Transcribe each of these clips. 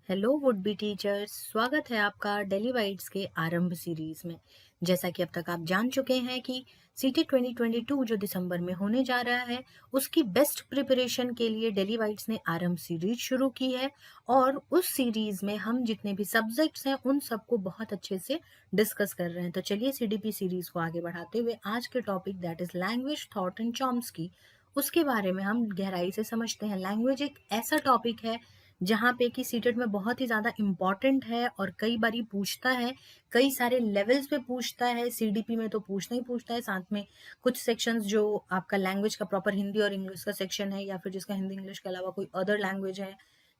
Hello would be teachers, स्वागत है आपका डेली वाइट्स के आरंभ सीरीज में। जैसा कि अब तक आप जान चुके हैं कि सीटी 2022 जो दिसंबर में होने जा रहा है, उसकी बेस्ट प्रिपरेशन के लिए डेली वाइट्स ने आरंभ सीरीज शुरू की है। और उस सीरीज में हम जितने भी सब्जेक्ट्स हैं उन सबको बहुत अच्छे से डिस्कस कर रहे हैं। तो चलिए सीडीपी सीरीज को आगे बढ़ाते हुए आज के topic that is language, thought and Chomsky, उसके बारे में हम गहराई से समझते हैं। लैंग्वेज एक ऐसा टॉपिक है जहाँ पे कि सीटेट में बहुत ही ज़्यादा इम्पॉर्टेंट है और कई बारी पूछता है, कई सारे लेवल्स पे पूछता है। सीडीपी में तो पूछना ही पूछता है, साथ में कुछ सेक्शंस जो आपका लैंग्वेज का प्रॉपर हिंदी और इंग्लिश का सेक्शन है, या फिर जिसका हिंदी इंग्लिश के अलावा कोई अदर लैंग्वेज है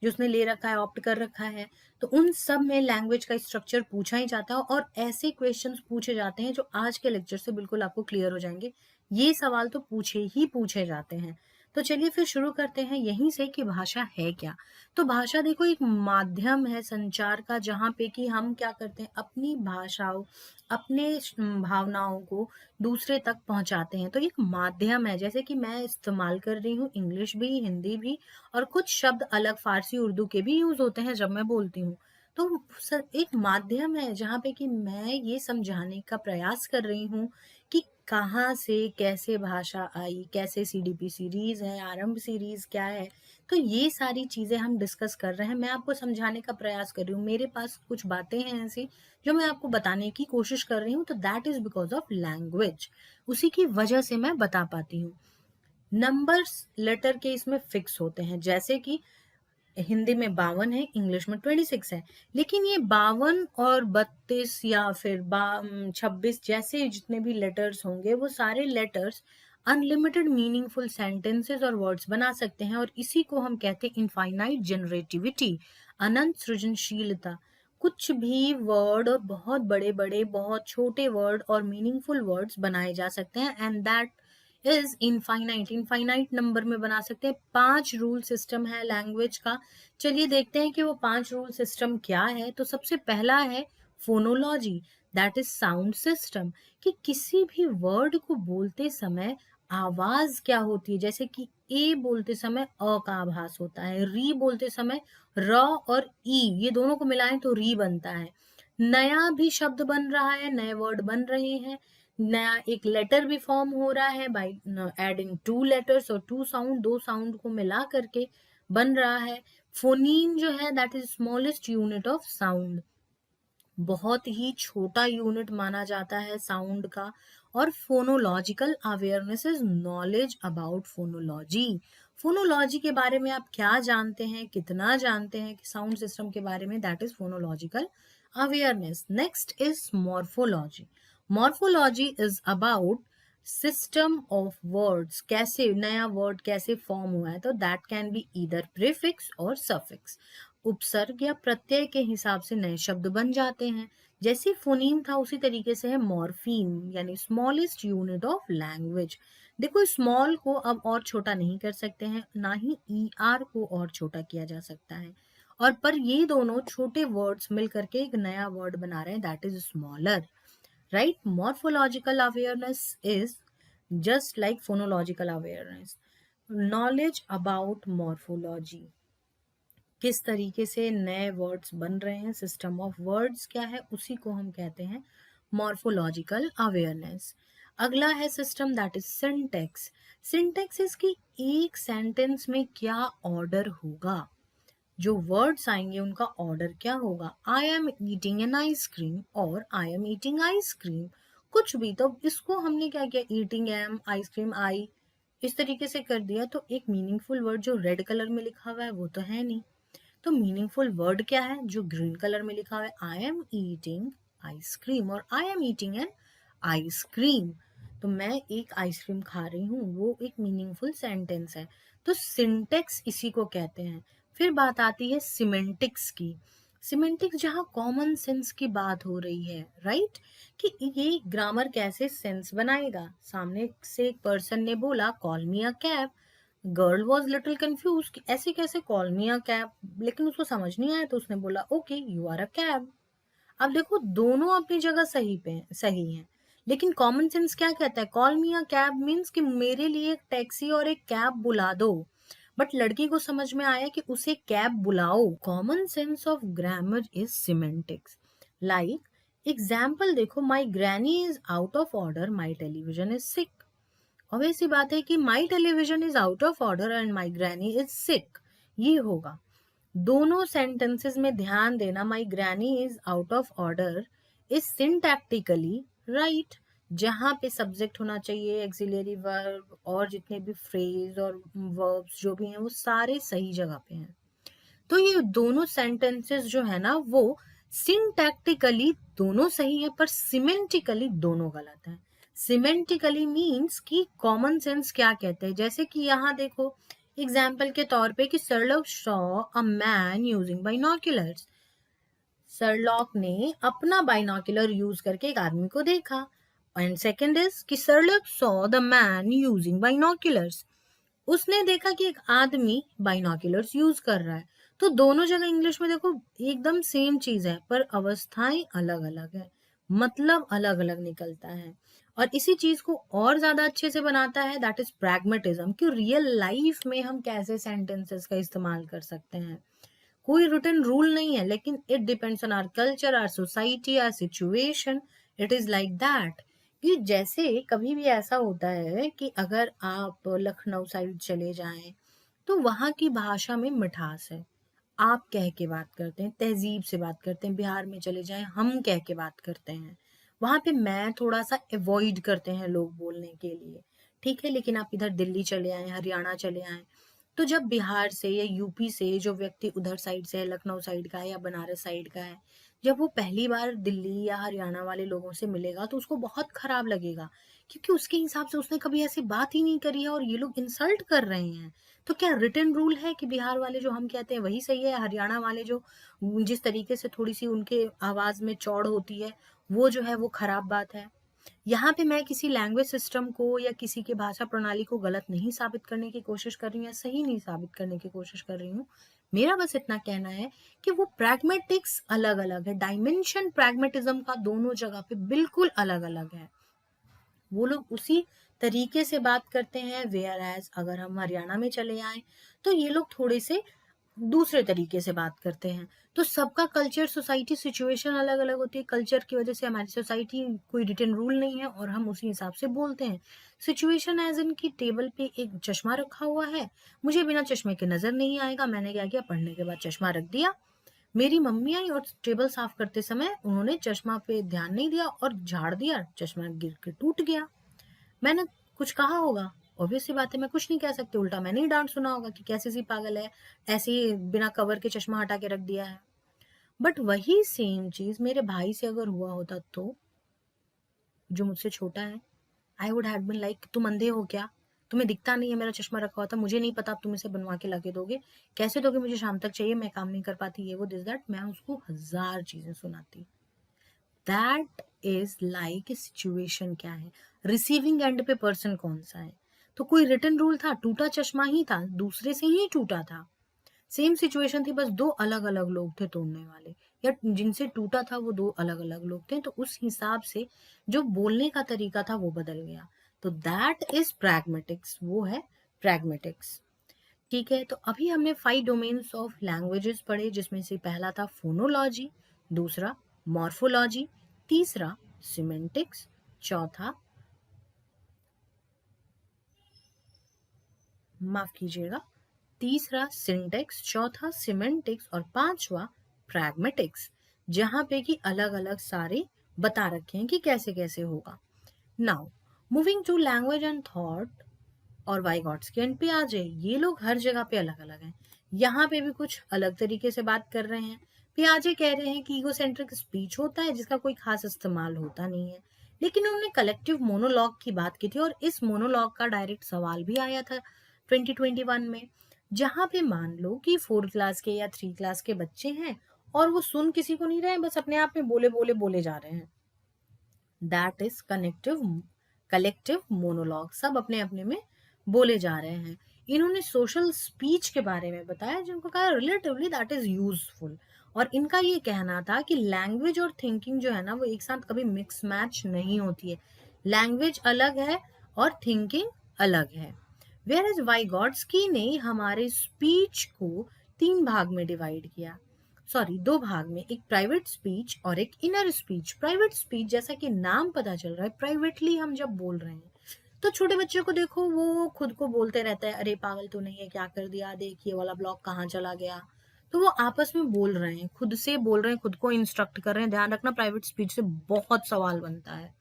जो उसने ले रखा है, ऑप्ट कर रखा है, तो उन सब में लैंग्वेज का स्ट्रक्चर पूछा ही जाता है और ऐसे क्वेश्चंस पूछे जाते हैं जो आज के लेक्चर से बिल्कुल आपको क्लियर हो जाएंगे। ये सवाल तो पूछे ही पूछे जाते हैं। तो चलिए फिर शुरू करते हैं यहीं से कि भाषा है क्या। तो भाषा देखो एक माध्यम है संचार का, जहाँ पे कि हम क्या करते हैं, अपनी भाषाओं, अपने भावनाओं को दूसरे तक पहुंचाते हैं। तो एक माध्यम है, जैसे कि मैं इस्तेमाल कर रही हूँ इंग्लिश भी, हिंदी भी, और कुछ शब्द अलग फारसी उर्दू के भी यूज होते हैं जब मैं बोलती हूँ। तो सर एक माध्यम है जहाँ पे कि मैं ये समझाने का प्रयास कर रही हूँ कि कहाँ से कैसे भाषा आई, कैसे सीडीपी सीरीज है, आरंभ सीरीज क्या है। तो ये सारी चीजें हम डिस्कस कर रहे हैं, मैं आपको समझाने का प्रयास कर रही हूँ। मेरे पास कुछ बातें हैं ऐसी जो मैं आपको बताने की कोशिश कर रही हूँ, तो that is because of language. उसी की वजह से मैं बता पाती हूँ। नंबर्स लेटर के इसमें फिक्स होते हैं, जैसे कि हिंदी में 52 है, इंग्लिश में 26 है। लेकिन ये 52 और 32 या फिर 26 जैसे जितने भी लेटर्स होंगे, वो सारे लेटर्स अनलिमिटेड मीनिंगफुल सेंटेंसेस और वर्ड्स बना सकते हैं, और इसी को हम कहते हैं इनफाइनाइट जनरेटिविटी, अनंत सृजनशीलता। कुछ भी वर्ड और बहुत बड़े बड़े, बहुत छोटे वर्ड और मीनिंगफुल वर्ड्स बनाए जा सकते हैं, and that is infinite. Infinite number में बना सकते हैं। 5 रूल सिस्टम है लैंग्वेज का। चलिए देखते हैं कि वो 5 रूल सिस्टम क्या है। तो सबसे पहला है phonology, that is sound system, कि किसी भी वर्ड को बोलते समय आवाज क्या होती है। जैसे कि ए बोलते समय अ का आभास होता है, री बोलते समय र और ई, ये दोनों को मिलाएं तो री बनता है। नया भी शब्द बन रहा है, नए वर्ड बन रहे हैं, नया एक लेटर भी फॉर्म हो रहा है बाय एडिंग 2 लेटर्स और 2 साउंड, 2 साउंड को मिला करके बन रहा है। फोनीम जो है that is smallest unit of sound, बहुत ही छोटा यूनिट माना जाता है साउंड का। और phonological awareness is knowledge about phonology. Phonology के बारे में आप क्या जानते हैं, कितना जानते हैं कि साउंड सिस्टम के बारे में, that is phonological awareness. Next is morphology. Morphology is about system of words, कैसे नया वर्ड कैसे फॉर्म हुआ है। तो that can be either prefix और सफिक्स, उपसर्ग या प्रत्यय के हिसाब से नए शब्द बन जाते हैं। जैसे फोनीम था उसी तरीके से है मॉर्फीम, यानी स्मॉलेस्ट यूनिट ऑफ लैंग्वेज। देखो स्मॉल को अब और छोटा नहीं कर सकते हैं, ना ही ई आर को और छोटा किया जा सकता है, और पर ये दोनों छोटे वर्ड्स मिलकर के एक नया वर्ड बना रहे हैं, that is smaller, right. Morphological awareness is just like phonological awareness, knowledge about morphology, किस तरीके से नए वर्ड्स बन रहे हैं, सिस्टम ऑफ वर्ड्स क्या है, उसी को हम कहते हैं मॉर्फोलॉजिकल अवेयरनेस। अगला है system that is syntax. Syntax इसकी एक सेंटेंस में क्या ऑर्डर होगा, जो वर्ड्स आएंगे उनका ऑर्डर क्या होगा। I am eating an ice cream और आई एम ईटिंग आइसक्रीम, कुछ भी। तो इसको हमने क्या किया, ईटिंग एम, आइसक्रीम आई, इस तरीके से कर दिया। तो एक मीनिंगफुल वर्ड जो रेड कलर में लिखा हुआ है वो तो है नहीं। तो मीनिंगफुल वर्ड क्या है, जो ग्रीन कलर में लिखा हुआ है, आई एम ईटिंग आइसक्रीम और I am eating an ice cream. तो मैं एक आइसक्रीम खा रही हूँ, वो एक मीनिंगफुल सेंटेंस है। तो सिंटेक्स इसी को कहते हैं। फिर बात आती है सिमेंटिक्स की। सिमेंटिक्स जहाँ कॉमन सेंस की बात हो रही है, राइट, कि ये ग्रामर कैसे सेंस बनाएगा। सामने से एक पर्सन ने बोला call me a cab, girl was little confuse कि ऐसे कैसे कॉल मी अ कैब, लेकिन उसको समझ नहीं आया तो उसने बोला okay you are a cab. अब देखो दोनों अपनी जगह सही हैं, लेकिन कॉमन सेंस क्या कहता है, call me a cab means कि मेरे लिए एक टैक्सी और एक कैब बुला दो। बट लड़की को समझ में आया कि उसे कैब बुलाओ। Common sense of grammar is semantics. Like example देखो, my granny is out of order, my television is sick. Obvious सी बात है कि my television is out of order and my granny is sick, ये होगा। दोनों sentences में ध्यान देना, my granny is out of order is syntactically right. जहां पे सब्जेक्ट होना चाहिए, एक्सिलरी वर्ब और जितने भी फ्रेज और वर्ब्स जो भी हैं वो सारे सही जगह पे हैं। तो ये दोनों सेंटेंसेस जो है ना वो सिंटैक्टिकली दोनों सही है, पर सिमेंटिकली दोनों गलत है। सिमेंटिकली मीन्स कि कॉमन सेंस क्या कहते हैं, जैसे कि यहाँ देखो एग्जाम्पल के तौर पे कि Sherlock saw a man using binoculars. Sherlock ने अपना बाइनोक्यूलर यूज करके एक आदमी को देखा। एंड सेकेंड इज कि Sherlock saw the man using binoculars, उसने देखा कि एक आदमी बाइनोक्यूलर्स यूज कर रहा है। तो दोनों जगह इंग्लिश में देखो एकदम सेम चीज है, पर अवस्थाएं अलग अलग है, मतलब अलग अलग निकलता है। और इसी चीज को और ज्यादा अच्छे से बनाता है दैट इज प्रैग्मेटिज्म, कि रियल लाइफ में हम कैसे सेंटेंसेस का इस्तेमाल कर सकते हैं। कोई रिटन रूल नहीं है, लेकिन it depends on our culture, our society, our situation. It is like that कि जैसे कभी भी ऐसा होता है कि अगर आप लखनऊ साइड चले जाएं तो वहां की भाषा में मिठास है, आप कह के बात करते हैं, तहजीब से बात करते हैं। बिहार में चले जाएं, हम कह के बात करते हैं। वहां पे मैं थोड़ा सा अवॉइड करते हैं लोग बोलने के लिए, ठीक है। लेकिन आप इधर दिल्ली चले आए, हरियाणा चले आए, तो जब बिहार से या यूपी से जो व्यक्ति उधर साइड से है, लखनऊ साइड का है या बनारस साइड का है, जब वो पहली बार दिल्ली या हरियाणा वाले लोगों से मिलेगा तो उसको बहुत खराब लगेगा, क्योंकि उसके हिसाब से उसने कभी ऐसी बात ही नहीं करी है और ये लोग इंसल्ट कर रहे हैं। तो क्या रिटन रूल है कि बिहार वाले जो हम कहते हैं वही सही है, हरियाणा वाले जो जिस तरीके से थोड़ी सी उनके आवाज में चौड़ होती है वो जो है वो खराब बात है? यहाँ पे मैं किसी लैंग्वेज सिस्टम को या किसी की भाषा प्रणाली को गलत नहीं साबित करने की कोशिश कर रही हूँ या सही नहीं साबित करने की कोशिश कर रही हूँ। मेरा बस इतना कहना है कि वो प्रैग्मेटिक्स अलग अलग है, डायमेंशन प्रैग्मेटिज्म का दोनों जगह पे बिल्कुल अलग अलग है। वो लोग उसी तरीके से बात करते हैं, वेयर एज अगर हम हरियाणा में चले आए तो ये लोग थोड़े से दूसरे तरीके से बात करते हैं। तो सबका कल्चर, सोसाइटी, सिचुएशन अलग अलग होती है। कल्चर की वजह से हमारी सोसाइटी कोई रिटन रूल नहीं है और हम उसी हिसाब से बोलते हैं। सिचुएशन एज इन की टेबल पे एक चश्मा रखा हुआ है, मुझे बिना चश्मे के नजर नहीं आएगा, मैंने क्या किया, पढ़ने के बाद चश्मा रख दिया। मेरी मम्मी आई और टेबल साफ करते समय उन्होंने चश्मा पे ध्यान नहीं दिया और झाड़ दिया, चश्मा गिर के टूट गया। मैंने कुछ कहा होगा? ऑब्वियस सी बात है मैं कुछ नहीं कह सकती, उल्टा मैंने ही डांट सुना होगा कि कैसी सी पागल है, ऐसे ही बिना कवर के चश्मा हटा के रख दिया है। बट वही सेम चीज मेरे भाई से अगर हुआ होता तो, जो मुझसे छोटा है, I would have been like तुम अंधे हो क्या, तुम्हें दिखता नहीं है मेरा चश्मा रखा हुआ था, मुझे नहीं पता, अब तुम इसे बनवा के लाके दोगे, कैसे दोगे, मुझे शाम तक चाहिए, मैं काम नहीं कर पाती, ये वो दिस दैट, मैं उसको हजार चीजें सुनाती। दैट इज लाइक सिचुएशन क्या है, रिसीविंग एंड पे पर्सन कौन सा है। तो कोई रिटन रूल था? टूटा चश्मा ही था, दूसरे से ही टूटा था। सेम सिचुएशन थी, बस दो अलग अलग लोग थे तोड़ने वाले, या जिनसे टूटा था वो दो अलग अलग लोग थे, तो उस हिसाब से जो बोलने का तरीका था वो बदल गया। तो दैट इज प्रैग्मेटिक्स, वो है प्रैग्मेटिक्स। ठीक है, तो अभी हमने 5 डोमेन्स ऑफ लैंग्वेजेस पढ़े, जिसमें से पहला था फोनोलॉजी, दूसरा मॉर्फोलॉजी, तीसरा सिमेंटिक्स, चौथा, माफ कीजिएगा, तीसरा सिंटेक्स, चौथा सिमेंटिक्स और पांचवा प्रैग्मेटिक्स, जहां पे कि अलग अलग सारे बता रखे हैं कि कैसे कैसे होगा। Now moving to language and thought और वाइगॉट्स्की एंड पियाजे, ये लोग हर जगह पे अलग अलग हैं। यहाँ पे भी कुछ अलग तरीके से बात कर रहे हैं। पियाजे कह रहे हैं कि ईगोसेंट्रिक स्पीच होता है जिसका कोई खास इस्तेमाल होता नहीं है, लेकिन उन्होंने कलेक्टिव मोनोलॉग की बात की थी और इस मोनोलॉग का डायरेक्ट सवाल भी आया था 2021 में, जहाँ पे मान लो कि 4 क्लास के या 3 क्लास के बच्चे हैं और वो सुन किसी को नहीं रहे हैं, बस अपने आप में बोले बोले बोले जा रहे हैं। दैट इज कलेक्टिव मोनोलॉग, सब अपने अपने में बोले जा रहे हैं। इन्होंने सोशल स्पीच के बारे में बताया, जिनको कहा रिलेटिवली दैट इज यूजफुल। और इनका ये कहना था कि लैंग्वेज और थिंकिंग जो है ना वो एक साथ कभी मिक्स मैच नहीं होती है, लैंग्वेज अलग है और थिंकिंग अलग है। वेयर वाइगॉट्स्की ने हमारे स्पीच को 3 भाग में डिवाइड किया, सॉरी 2 भाग में, एक प्राइवेट स्पीच और एक इनर स्पीच। प्राइवेट स्पीच जैसा कि नाम पता चल रहा है, प्राइवेटली हम जब बोल रहे हैं, तो छोटे बच्चे को देखो वो खुद को बोलते रहता है, अरे पागल तूने ये क्या कर दिया, देख ये वाला ब्लॉक कहाँ चला गया। तो वो आपस में बोल रहे हैं, खुद से बोल रहे हैं, खुद को इंस्ट्रक्ट कर रहे हैं। ध्यान रखना, प्राइवेट स्पीच से बहुत सवाल बनता है,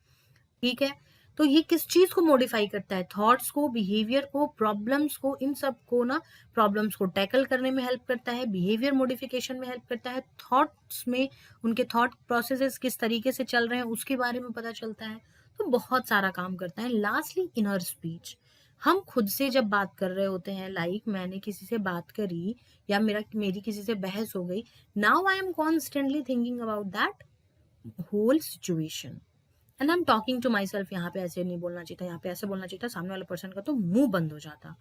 ठीक है। तो ये किस चीज को मॉडिफाई करता है, थॉट्स को, बिहेवियर को, प्रॉब्लम्स को, इन सब को ना, प्रॉब्लम्स को टैकल करने में हेल्प करता है, बिहेवियर मॉडिफिकेशन में हेल्प करता है, थॉट्स में उनके थॉट प्रोसेसेस किस तरीके से चल रहे हैं उसके बारे में पता चलता है। तो बहुत सारा काम करता है। लास्टली इनर स्पीच, हम खुद से जब बात कर रहे होते हैं, लाइक मैंने किसी से बात करी या मेरी किसी से बहस हो गई, now I am constantly thinking about that whole situation and I am talking to myself, यहाँ पे ऐसे नहीं बोलना चाहिए था, यहाँ पे ऐसे बोलना चाहिए था, सामने वाले पर्सन का तो मुंह बंद हो जाता।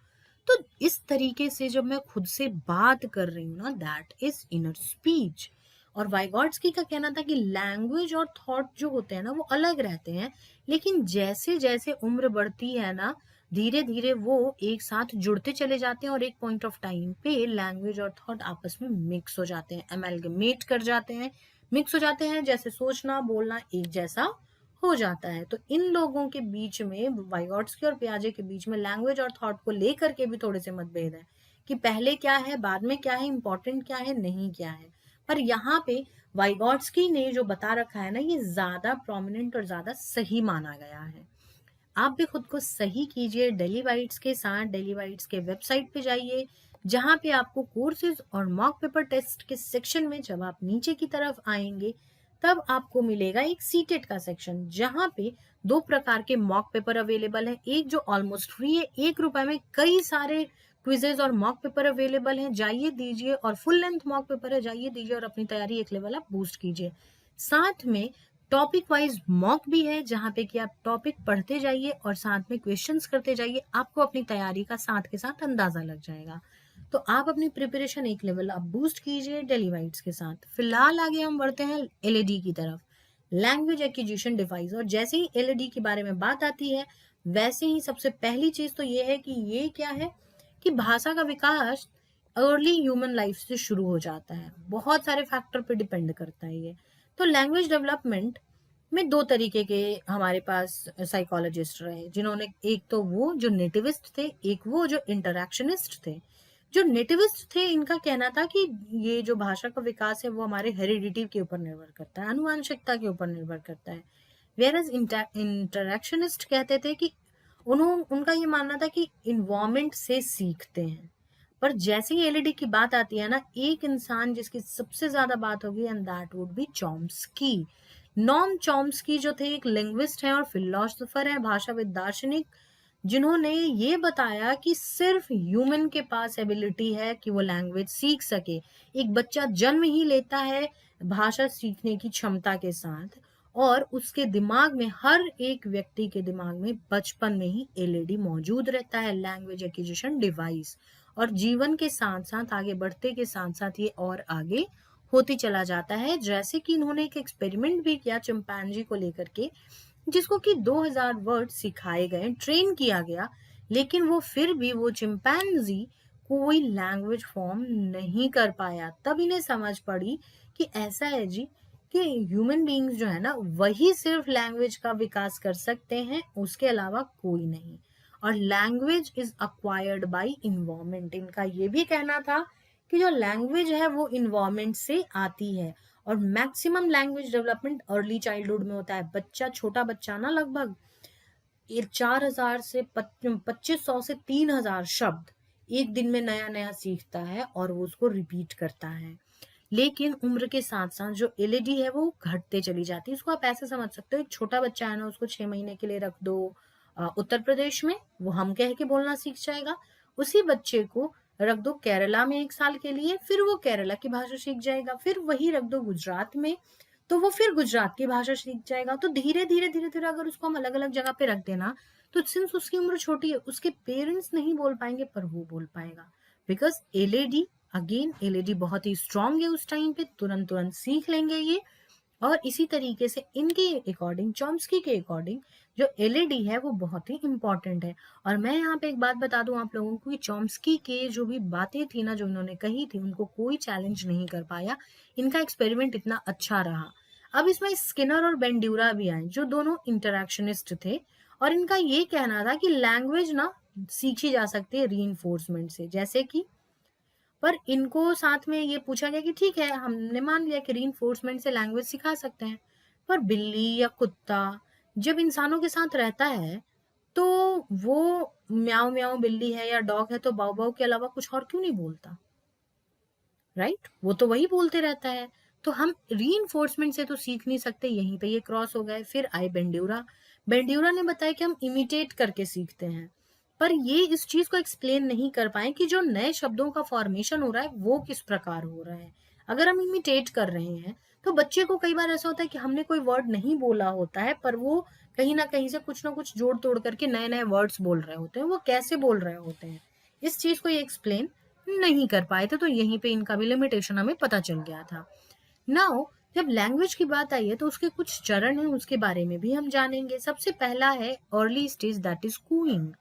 तो इस तरीके से जब मैं खुद से बात कर रही हूँ ना, दैट इज इनर स्पीच। और वाइगॉट्स्की का कहना था कि लैंग्वेज और थॉट जो होते हैं ना वो अलग रहते हैं, लेकिन जैसे जैसे उम्र बढ़ती है ना, धीरे धीरे वो एक साथ जुड़ते चले जाते हैं और एक पॉइंट ऑफ टाइम पे लैंग्वेज और थॉट आपस में मिक्स हो जाते हैं, एमेलगमेट कर जाते हैं, मिक्स हो जाते हैं, जैसे सोचना बोलना एक जैसा हो जाता है। तो इन लोगों के बीच में, वाइगॉट्स्की और पियाजे के बीच में, लैंग्वेज और थॉट को लेकर के भी थोड़े से मतभेद है कि पहले क्या है, बाद में क्या है, इंपॉर्टेंट क्या है, नहीं क्या है। पर यहाँ पे वाइगॉट्स्की ने जो बता रखा है ना, ये ज्यादा प्रोमिनेंट और ज्यादा सही माना गया है। आप भी खुद को सही कीजिए डेली वाइट्स के साथ। डेली वाइट्स के वेबसाइट पे जाइए, जहाँ पे आपको कोर्सेज और मॉक पेपर टेस्ट के सेक्शन में जब आप नीचे की तरफ आएंगे, तब आपको मिलेगा एक सीटेट का सेक्शन, जहाँ पे 2 प्रकार के मॉक पेपर अवेलेबल है। एक जो ऑलमोस्ट फ्री है, 1 रुपए में कई सारे क्विजेज और मॉक पेपर अवेलेबल हैं, जाइए दीजिए। और फुल लेंथ मॉक पेपर है, जाइए दीजिए और अपनी तैयारी एक लेवल आप बूस्ट कीजिए। साथ में टॉपिक वाइज मॉक भी है, जहाँ पे कि आप टॉपिक पढ़ते जाइए और साथ में क्वेश्चंस करते जाइए, आपको अपनी तैयारी का साथ के साथ अंदाजा लग जाएगा। तो आप अपनी प्रिपरेशन एक लेवल आप बूस्ट कीजिए डेली वाइट्स के साथ। फिलहाल आगे हम बढ़ते हैं एलईडी की तरफ, लैंग्वेज एक्विजिशन डिवाइस। और जैसे ही एलईडी के बारे में बात आती है, वैसे ही सबसे पहली चीज तो ये है कि ये क्या है कि भाषा का विकास अर्ली ह्यूमन लाइफ से शुरू हो जाता है, बहुत सारे फैक्टर पे डिपेंड करता है ये। तो लैंग्वेज डेवलपमेंट में 2 तरीके के हमारे पास साइकोलॉजिस्ट रहे, जिन्होंने, एक तो वो जो नेटिविस्ट थे, एक वो जो इंटरैक्शनिस्ट थे। जो नेटिविस्ट थे, इनका कहना था कि ये जो भाषा का विकास है वो हमारे हेरिडिटी के ऊपर निर्भर करता है, आनुवंशिकता के ऊपर निर्भर करता है। वेयरएज इंटरैक्शनिस्ट कहते थे कि उनका ये मानना था कि इन्वायरमेंट से सीखते हैं। पर जैसे ही एलईडी की बात आती है ना, एक इंसान जिसकी सबसे ज्यादा बात होगी, and that would be Chomsky. Noam Chomsky जो थे, एक लिंग्विस्ट हैं और फिलोसोफर हैं, भाषाविद, दार्शनिक, जिन्होंने ये बताया कि सिर्फ ह्यूमन के पास एबिलिटी है कि वो लैंग्वेज सीख सके। एक बच्चा जन्म ही लेता है भाषा सीखने की क्षमता के साथ, और उसके दिमाग में, हर एक व्यक्ति के दिमाग में बचपन में ही एलईडी मौजूद रहता है, लैंग्वेज एक्विजिशन डिवाइस। और जीवन के साथ साथ, आगे बढ़ते के साथ साथ ये और आगे होते चला जाता है। जैसे कि इन्होंने एक एक्सपेरिमेंट भी किया चिंपैंजी को लेकर के, जिसको कि 2000 वर्ड सिखाए गए, ट्रेन किया गया, लेकिन वो फिर भी वो चिंपैंजी कोई लैंग्वेज फॉर्म नहीं कर पाया। तब इन्हें समझ पड़ी कि ऐसा है जी, कि ह्यूमन बीइंग्स जो है ना, वही सिर्फ लैंग्वेज का विकास कर सकते हैं, उसके अलावा कोई नहीं। और language is acquired bye environment. इनका ये भी कहना था कि जो लैंग्वेज है वो इन्वायरमेंट से आती है। और maximum language development early childhood में होता है। बच्चा, छोटा बच्चा ना, लगभग 4000 से 2500 से 3000 शब्द एक दिन में नया नया सीखता है और वो उसको रिपीट करता है। लेकिन उम्र के साथ साथ जो एलईडी है वो घटते चली जाती है। इसको आप ऐसे समझ सकते हो, एक छोटा बच्चा है ना, उसको 6 महीने के लिए रख दो उत्तर प्रदेश में, वो हम कह के बोलना सीख जाएगा। उसी बच्चे को रख दो केरला में 1 साल के लिए, फिर वो केरला की भाषा सीख जाएगा। फिर वही रख दो गुजरात में, तो वो फिर गुजरात की भाषा सीख जाएगा। तो धीरे धीरे धीरे धीरे अगर उसको हम अलग अलग जगह पे रख देना, तो सिंस उसकी उम्र छोटी है, उसके पेरेंट्स नहीं बोल पाएंगे पर वो बोल पाएगा। बिकॉज एलईडी, अगेन एलईडी बहुत ही स्ट्रांग है, उस टाइम पे तुरंत तुरंत सीख लेंगे ये। और इसी तरीके से इनके अकॉर्डिंग, चॉम्स्की के अकॉर्डिंग, जो एलईडी है वो बहुत ही इंपॉर्टेंट है। और मैं यहाँ पे एक बात बता दूं आप लोगों को कि चॉम्स्की के जो भी बातें थी ना, जो इन्होंने कही थी, उनको कोई चैलेंज नहीं कर पाया। इनका एक्सपेरिमेंट इतना अच्छा रहा। अब इसमें स्किनर और बेंड्यूरा भी आए, जो दोनों इंटरैक्शनिस्ट थे, और इनका ये कहना था कि लैंग्वेज ना सीखी जा सकती है रीइंफोर्समेंट से, जैसे कि, पर इनको साथ में ये पूछा गया कि ठीक है, हमने मान लिया कि रीइंफोर्समेंट से लैंग्वेज सिखा सकते हैं, पर बिल्ली या कुत्ता जब इंसानों के साथ रहता है तो वो म्याऊं म्याऊं बिल्ली है या डॉग है तो बाव बाव के अलावा कुछ और क्यों नहीं बोलता, राइट? वो तो वही बोलते रहता है। तो हम रीइंफोर्समेंट से तो सीख नहीं सकते, यहीं पे ये क्रॉस हो गए। फिर आई बेंड्यूरा। बेंड्यूरा ने बताया कि हम इमिटेट करके सीखते हैं, पर ये इस चीज को एक्सप्लेन नहीं कर पाए कि जो नए शब्दों का फॉर्मेशन हो रहा है वो किस प्रकार हो रहा है। अगर हम इमिटेट कर रहे हैं तो बच्चे को कई बार ऐसा होता है कि हमने कोई वर्ड नहीं बोला होता है, पर वो कहीं ना कहीं से कुछ ना कुछ जोड़ तोड़ करके नए नए वर्ड्स बोल रहे होते हैं। वो कैसे बोल रहे होते हैं, इस चीज को ये एक्सप्लेन नहीं कर पाए थे, तो यहीं पे इनका भी लिमिटेशन हमें पता चल गया था। नाउ जब लैंग्वेज की बात आई है तो उसके कुछ चरण हैं, उसके बारे में भी हम जानेंगे। सबसे पहला है early stage, that is cooing.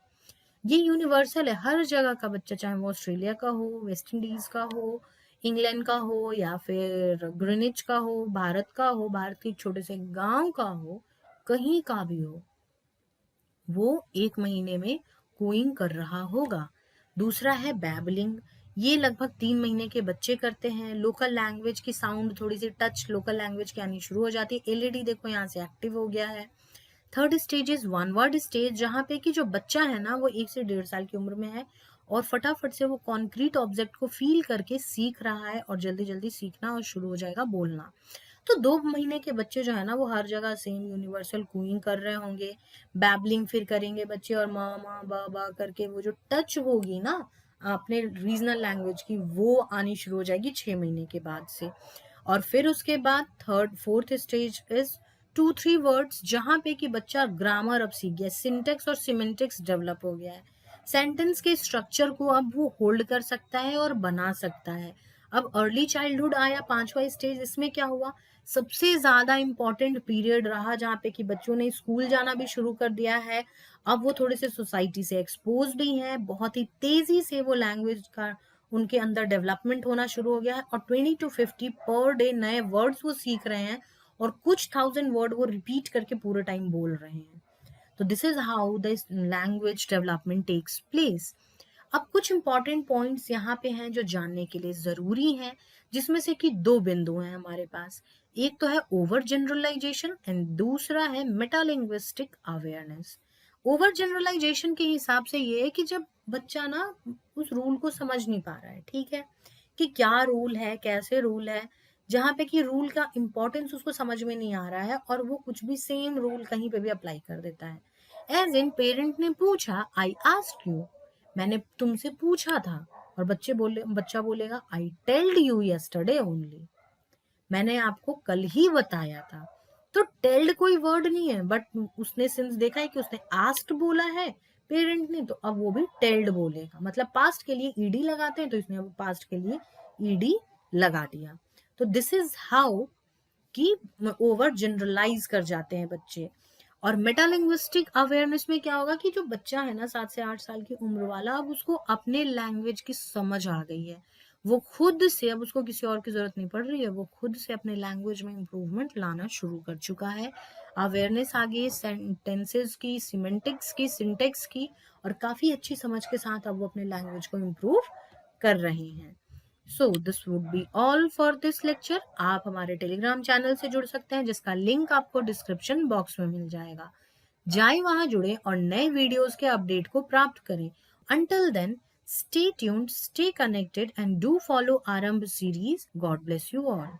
ये यूनिवर्सल है, हर जगह का बच्चा, चाहे वो ऑस्ट्रेलिया का हो, वेस्ट इंडीज का हो, इंग्लैंड का हो, या फिर ग्रीनिच का हो, भारत का हो, भारत के एक छोटे से गांव का हो, कहीं का भी हो, वो 1 महीने में कूइंग कर रहा होगा। दूसरा है बैबलिंग। ये लगभग 3 महीने के बच्चे करते हैं। लोकल लैंग्वेज की साउंड, थोड़ी सी टच लोकल लैंग्वेज की आनी शुरू हो जाती है। एलईडी देखो यहाँ से एक्टिव हो गया है। Third stage is one word stage, जहाँ पे कि जो बच्चा है ना वो 1 से 1.5 साल की उम्र में है और फटाफट से वो कॉन्क्रीट ऑब्जेक्ट को फील करके सीख रहा है और जल्दी जल्दी सीखना और शुरू हो जाएगा बोलना। तो 2 महीने के बच्चे जो है ना वो हर जगह सेम यूनिवर्सल कूइंग कर रहे होंगे। बैबलिंग फिर करेंगे बच्चे, और माँ माँ बा बा करके वो जो टच होगी ना अपने रीजनल लैंग्वेज की, वो आनी शुरू हो जाएगी 6 महीने के बाद से। और फिर उसके बाद third fourth stage is 2-3 words, जहाँ पे कि बच्चा ग्रामर अब सीख गया, सिंटेक्स और सिमेंटिक्स डेवलप हो गया है। सेंटेंस के स्ट्रक्चर को अब वो होल्ड कर सकता है और बना सकता है। अब अर्ली चाइल्डहुड आया, 5वां स्टेज। इसमें क्या हुआ, सबसे ज्यादा इंपॉर्टेंट पीरियड रहा, जहाँ पे कि बच्चों ने स्कूल जाना भी शुरू कर दिया है। अब वो थोड़े से सोसाइटी से एक्सपोज भी हैं, बहुत ही तेजी से वो लैंग्वेज का उनके अंदर डेवलपमेंट होना शुरू हो गया है, और 20 to 50 पर डे नए वर्ड्स वो सीख रहे हैं, और कुछ 1000 वर्ड वो रिपीट करके पूरे टाइम बोल रहे हैं। तो this is how the language development takes place. अब कुछ इंपॉर्टेंट पॉइंट्स यहाँ पे हैं जो जानने के लिए जरूरी हैं, जिसमें से कि 2 बिंदु हैं हमारे पास। एक तो है ओवर जनरलाइजेशन एंड दूसरा है मेटालिंग्विस्टिक अवेयरनेस। ओवर जनरलाइजेशन के हिसाब से ये है कि जब बच्चा ना उस रूल को समझ नहीं पा रहा है, ठीक है, कि क्या रूल है, कैसे रूल है, जहाँ पे कि रूल का इंपॉर्टेंस उसको समझ में नहीं आ रहा है और वो कुछ भी सेम रूल कहीं पे भी अप्लाई कर देता है। एज इन पेरेंट ने पूछा, आई आस्क्ड यू, मैंने तुमसे पूछा था, और बच्चा बोलेगा आई टेल्ड यू यस्टरडे ओनली, मैंने आपको कल ही बताया था। तो टेल्ड कोई वर्ड नहीं है, बट उसने सिंस देखा है कि उसने आस्क्ड बोला है पेरेंट ने, तो अब वो भी टेल्ड बोलेगा। मतलब पास्ट के लिए ईडी लगाते हैं, तो इसने अब पास्ट के लिए ईडी लगा दिया। तो दिस इज हाउ कि ओवर जनरलाइज कर जाते हैं बच्चे। और मेटालिंग्विस्टिक अवेयरनेस में क्या होगा कि जो बच्चा है ना 7 से 8 साल की उम्र वाला, अब उसको अपने लैंग्वेज की समझ आ गई है। वो खुद से, अब उसको किसी और की जरूरत नहीं पड़ रही है, वो खुद से अपने लैंग्वेज में इम्प्रूवमेंट लाना शुरू कर चुका है। अवेयरनेस आ गई सेंटेंसेस की, सिमेंटिक्स की, सिंटेक्स की, और काफी अच्छी समझ के साथ अब वो अपने लैंग्वेज को इम्प्रूव कर रहे हैं। So this would be all for this lecture. आप हमारे टेलीग्राम चैनल से जुड़ सकते हैं, जिसका लिंक आपको डिस्क्रिप्शन बॉक्स में मिल जाएगा। जाए वहां जुड़े और नए वीडियोस के अपडेट को प्राप्त करें। Until then, stay tuned, stay connected, and do follow Arambh series. God bless you all.